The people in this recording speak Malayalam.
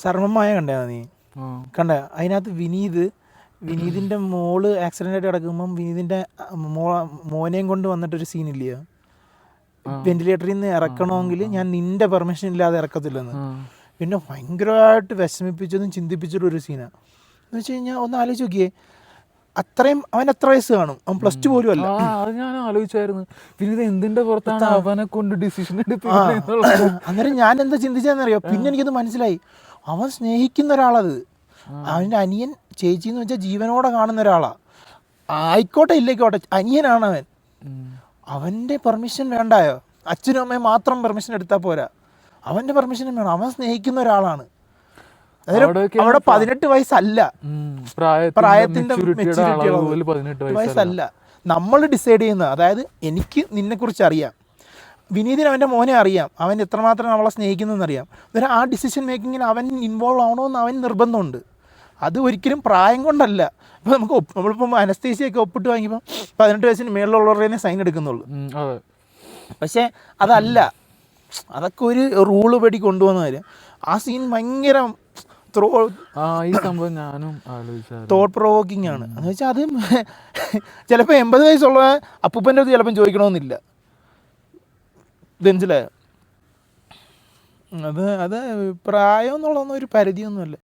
സർവമായ കണ്ടേ നീ കണ്ട അതിനകത്ത് വിനീതിൻ്റെ മോള് ആക്സിഡൻ്റായിട്ട് കിടക്കുമ്പം വിനീതിൻ്റെ മോനെയും കൊണ്ട് വന്നിട്ടൊരു സീനില്ലയോ, വെന്റിലേറ്ററിൽ നിന്ന് ഇറക്കണമെങ്കിൽ ഞാൻ നിൻ്റെ പെർമിഷൻ ഇല്ലാതെ ഇറക്കത്തില്ലെന്ന്. പിന്നെ ഭയങ്കരമായിട്ട് വിഷമിപ്പിച്ചതും ചിന്തിപ്പിച്ചതും ഒരു സീനാണ്. എന്ന് വെച്ച് കഴിഞ്ഞാൽ ഒന്ന് ആലോചിച്ച് നോക്കിയേ, അത്രയും അവൻ എത്ര വയസ്സ് കാണും? അവൻ +2 പോലും അല്ല. അത് ഞാൻ ആലോചിച്ചായിരുന്നു, പിന്നെ എന്തിന്റെ പുറത്താണ് അവനെ കൊണ്ട് ഡിസിഷൻ അന്നേരം ഞാൻ എന്താ ചിന്തിച്ചതെന്നറിയോ, പിന്നെ എനിക്കത് മനസ്സിലായി. അവൻ സ്നേഹിക്കുന്ന ഒരാളത്, അവൻ്റെ അനിയൻ ചേച്ചി എന്ന് വെച്ചാൽ ജീവനോടെ കാണുന്ന ഒരാളാണ്. ആയിക്കോട്ടെ ഇല്ലേക്കോട്ടെ, അനിയനാണ് അവൻ. അവൻ്റെ പെർമിഷൻ വേണ്ടായോ? അച്ഛനും അമ്മയും മാത്രം പെർമിഷൻ എടുത്താൽ പോരാ, അവൻ്റെ പെർമിഷനും വേണം. അവൻ സ്നേഹിക്കുന്ന ഒരാളാണ്. അതായത് അവിടെ 18 വയസ്സല്ല, പ്രായത്തിന്റെ മെച്യൂരിറ്റി വയസ്സല്ല നമ്മൾ ഡിസൈഡ് ചെയ്യുന്നത്. അതായത് എനിക്ക് നിന്നെക്കുറിച്ച് അറിയാം, വിനീതിന് അവൻ്റെ മോനെ അറിയാം, അവൻ എത്രമാത്രം അവളെ സ്നേഹിക്കുന്നതെന്നറിയാം. അന്നേരം ആ ഡിസിഷൻ മേക്കിങ്ങിൽ അവൻ ഇൻവോൾവ് ആവണമെന്ന് അവൻ നിർബന്ധമുണ്ട്. അത് ഒരിക്കലും പ്രായം കൊണ്ടല്ല. ഇപ്പോൾ നമ്മളിപ്പം അനസ്തേസിയൊക്കെ ഒപ്പിട്ട് വാങ്ങിയപ്പോൾ 18 വയസ്സിന് മേളിലുള്ളവരുടെ സൈൻ എടുക്കുന്നുള്ളൂ. പക്ഷേ അതല്ല, അതൊക്കെ ഒരു റൂള് പടി കൊണ്ടുവന്ന കാര്യം. ആ സീൻ ഭയങ്കര തോട്ട് പ്രൊവോക്കിംഗ് ആണ്. എന്ന് വെച്ചാൽ അത് ചിലപ്പോൾ 80 വയസ്സുള്ള അപ്പൂപ്പൻ്റെ അടുത്ത് ചിലപ്പം ചോദിക്കണമെന്നില്ല. മനസ്സിലായോ? അത് പ്രായം എന്നുള്ളതൊന്നും ഒരു പരിധിയൊന്നുമല്ല.